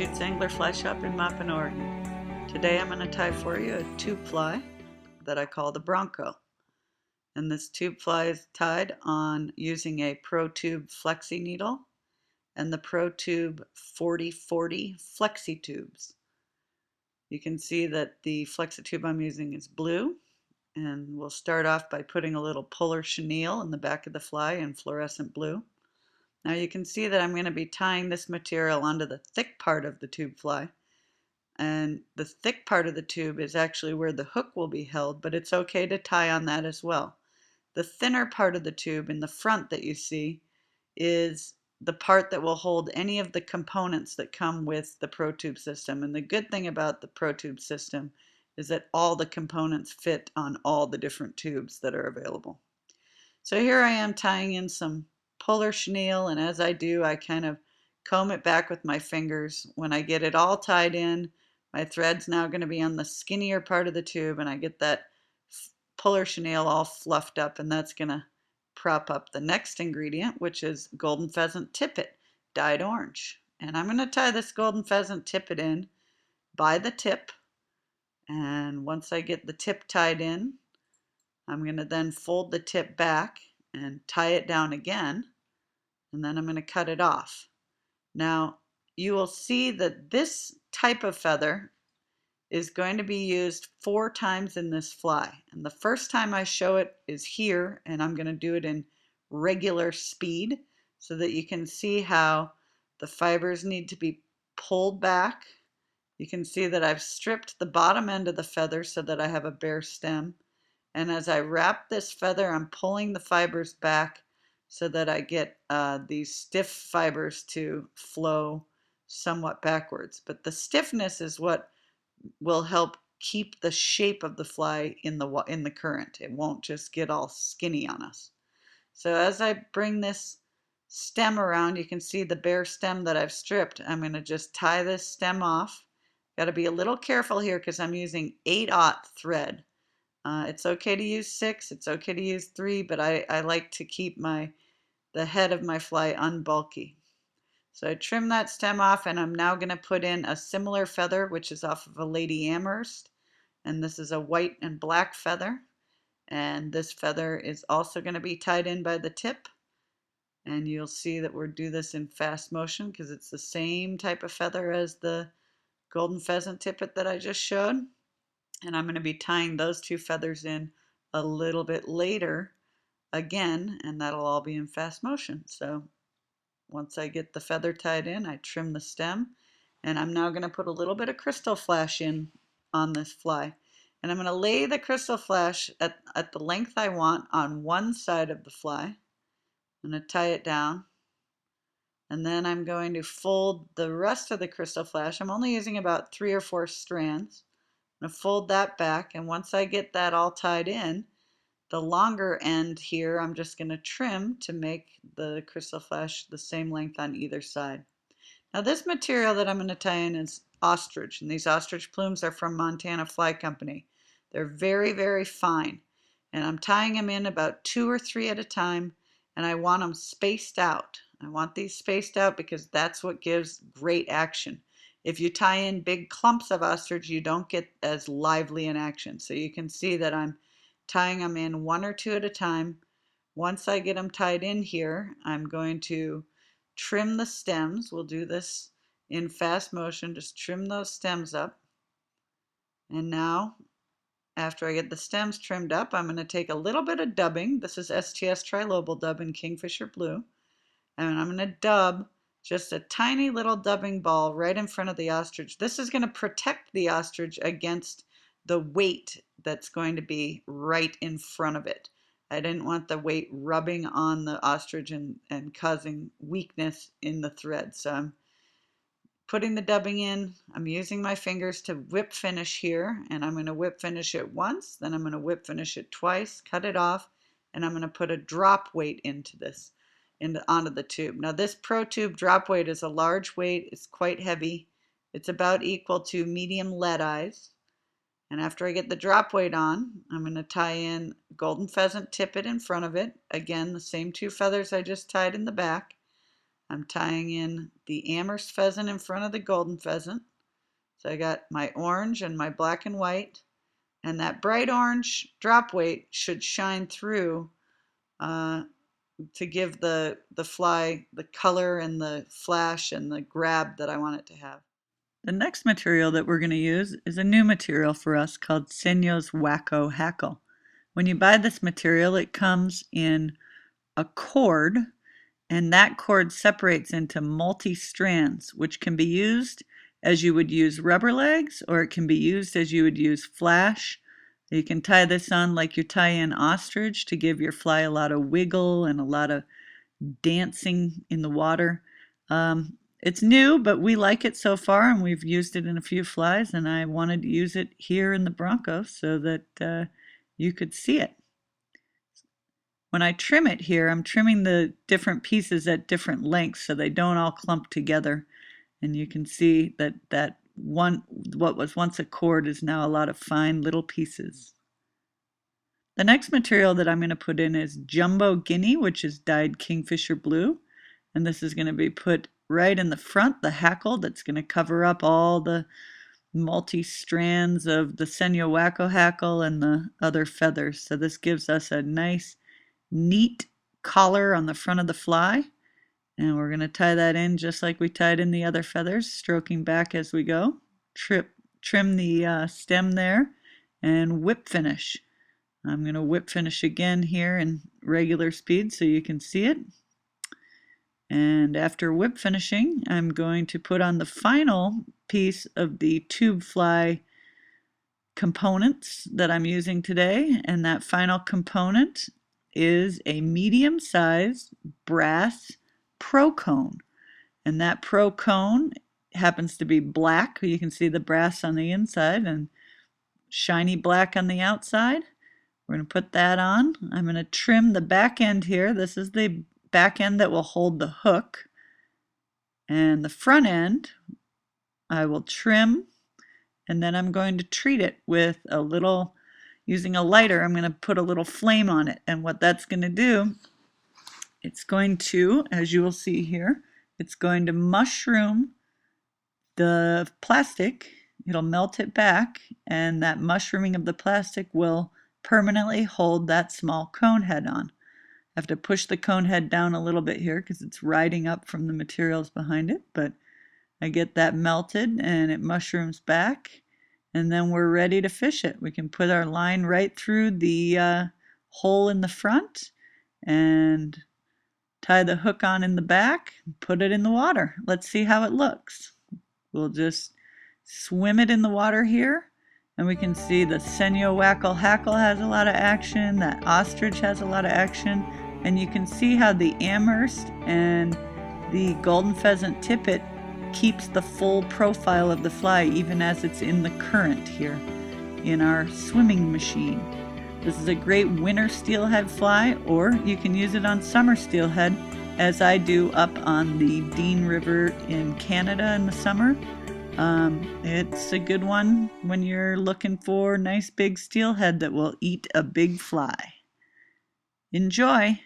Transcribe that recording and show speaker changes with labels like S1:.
S1: Shoots Angler Fly Shop in Maupin, Oregon. Today I'm going to tie for you a tube fly that I call the Bronco. And this tube fly is tied on using a ProTube flexi needle and the ProTube 4040 Flexitubes. You can see that the Flexitube I'm using is blue, and we'll start off by putting a little polar chenille in the back of the fly in fluorescent blue. Now you can see that I'm going to be tying this material onto the thick part of the tube fly, and the thick part of the tube is actually where the hook will be held, but it's okay to tie on that as well. The thinner part of the tube in the front that you see is the part that will hold any of the components that come with the ProTube system. And the good thing about the ProTube system is that all the components fit on all the different tubes that are available. So here I am tying in some polar chenille, and as I do, I kind of comb it back with my fingers. When I get it all tied in, my thread's now going to be on the skinnier part of the tube, and I get that polar chenille all fluffed up, and that's going to prop up the next ingredient, which is golden pheasant tippet dyed orange. And I'm going to tie this golden pheasant tippet in by the tip, and once I get the tip tied in, I'm going to then fold the tip back and tie it down again, and then I'm going to cut it off. Now you will see that this type of feather is going to be used 4 times in this fly, and the first time I show it is here, and I'm going to do it in regular speed so that you can see how the fibers need to be pulled back. You can see that I've stripped the bottom end of the feather so that I have a bare stem. And as I wrap this feather, I'm pulling the fibers back so that I get these stiff fibers to flow somewhat backwards. But the stiffness is what will help keep the shape of the fly in the current. It won't just get all skinny on us. So as I bring this stem around, you can see the bare stem that I've stripped. I'm going to just tie this stem off. Got to be a little careful here because I'm using 8/0 thread. It's okay to use 6, it's okay to use 3, but I like to keep the head of my fly unbulky. So I trim that stem off, and I'm now going to put in a similar feather, which is off of a lady Amherst, and this is a white and black feather, and this feather is also going to be tied in by the tip, and you'll see that we'll do this in fast motion because it's the same type of feather as the golden pheasant tippet that I just showed. And I'm going to be tying those 2 feathers in a little bit later again, and that'll all be in fast motion. So once I get the feather tied in, I trim the stem, and I'm now going to put a little bit of crystal flash in on this fly. And I'm going to lay the crystal flash at the length I want on one side of the fly. I'm going to tie it down, and then I'm going to fold the rest of the crystal flash. I'm only using about 3 or 4 strands. I'm going to fold that back, and once I get that all tied in, the longer end here I'm just going to trim to make the crystal flash the same length on either side. Now this material that I'm going to tie in is ostrich, and these ostrich plumes are from Montana Fly Company. They're very, very fine, and I'm tying them in about 2 or 3 at a time, and I want them spaced out. I want these spaced out because that's what gives great action. If you tie in big clumps of ostrich, you don't get as lively an action. So you can see that I'm tying them in 1 or 2 at a time. Once I get them tied in here, I'm going to trim the stems. We'll do this in fast motion. Just trim those stems up. And now, after I get the stems trimmed up, I'm going to take a little bit of dubbing. This is STS Trilobal Dubbin Kingfisher Blue. And I'm going to dub just a tiny little dubbing ball right in front of the ostrich. This is going to protect the ostrich against the weight that's going to be right in front of it. I didn't want the weight rubbing on the ostrich and causing weakness in the thread. So I'm putting the dubbing in. I'm using my fingers to whip finish here, and I'm going to whip finish it once, then I'm going to whip finish it twice, cut it off, and I'm going to put a drop weight into this. Onto the tube. Now this ProTube drop weight is a large weight. It's quite heavy. It's about equal to medium lead eyes. And after I get the drop weight on, I'm going to tie in golden pheasant tippet in front of it. Again, the same 2 feathers I just tied in the back. I'm tying in the Amherst pheasant in front of the golden pheasant. So I got my orange and my black and white, and that bright orange drop weight should shine through to give the fly the color and the flash and the grab that I want it to have. The next material that we're going to use is a new material for us called Senjawacko Hackle. When you buy this material, it comes in a cord, and that cord separates into multi-strands, which can be used as you would use rubber legs, or it can be used as you would use flash. You can tie this on like you tie in ostrich to give your fly a lot of wiggle and a lot of dancing in the water. It's new, but we like it so far, and we've used it in a few flies, and I wanted to use it here in the Bronco so that you could see it. When I trim it here, I'm trimming the different pieces at different lengths so they don't all clump together. And you can see that what was once a cord is now a lot of fine little pieces. The next material that I'm going to put in is Jumbo Guinea, which is dyed Kingfisher blue. And this is going to be put right in the front, the hackle that's going to cover up all the multi-strands of the Senjawacko hackle and the other feathers. So this gives us a nice, neat collar on the front of the fly. And we're going to tie that in just like we tied in the other feathers, stroking back as we go. Trim the stem there and whip finish. I'm going to whip finish again here in regular speed so you can see it. And after whip finishing, I'm going to put on the final piece of the tube fly components that I'm using today. And that final component is a medium-sized brass pro cone. And that pro cone happens to be black. You can see the brass on the inside and shiny black on the outside. We're going to put that on. I'm going to trim the back end here. This is the back end that will hold the hook. And the front end I will trim, and then I'm going to treat it with a little, using a lighter, I'm going to put a little flame on it. And what that's going to do, it's going to, as you will see here, it's going to mushroom the plastic. It'll melt it back, and that mushrooming of the plastic will permanently hold that small cone head on. I have to push the cone head down a little bit here because it's riding up from the materials behind it, but I get that melted and it mushrooms back, and then we're ready to fish it. We can put our line right through the hole in the front and tie the hook on in the back, put it in the water. Let's see how it looks. We'll just swim it in the water here, and we can see the Senjawacko Hackle has a lot of action, that ostrich has a lot of action, and you can see how the Amherst and the golden pheasant tippet keeps the full profile of the fly even as it's in the current here in our swimming machine. This is a great winter steelhead fly, or you can use it on summer steelhead, as I do up on the Dean River in Canada in the summer. It's a good one when you're looking for nice big steelhead that will eat a big fly. Enjoy!